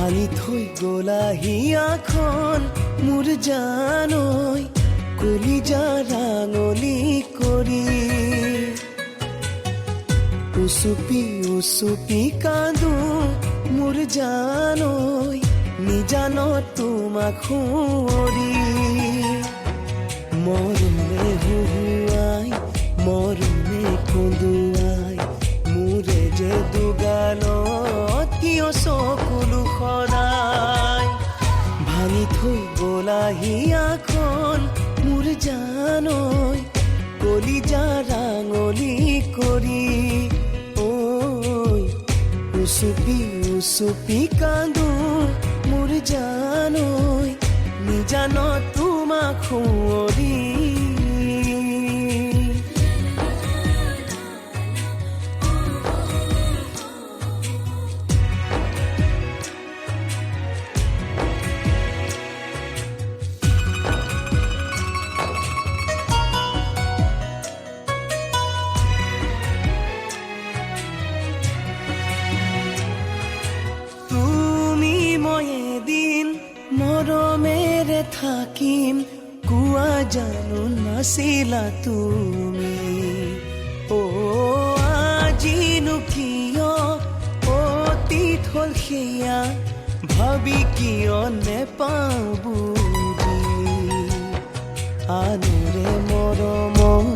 ভাঙি থৈ গলা হিয়াখন মোৰ জানৈ কলিজা ৰাঙলি কৰি উচুপি উচুপি কান্দো মোৰ জানৈ নিজানত তোমাক সুঁৱৰি মৰমে হুহুৱাই মৰমে কন্দুৱাই মোৰে যে দুগালত কিয় চকুলো সদায় ভাঙি থৈ গলা হিয়াখন মোৰ জানৈ কলিজা ৰাঙলি কৰি উচুপি উচুপি কান্দো মোৰ জানৈ নিজানত তোমাক সুঁৱৰি মৰমেৰে থাকিম কোৱা জানো নাছিলা তুমি আজিনো কিয় অতীত হ'ল সেয়া ভাবি কিয় নেপাওঁ বুজি আনৰে মৰমৰ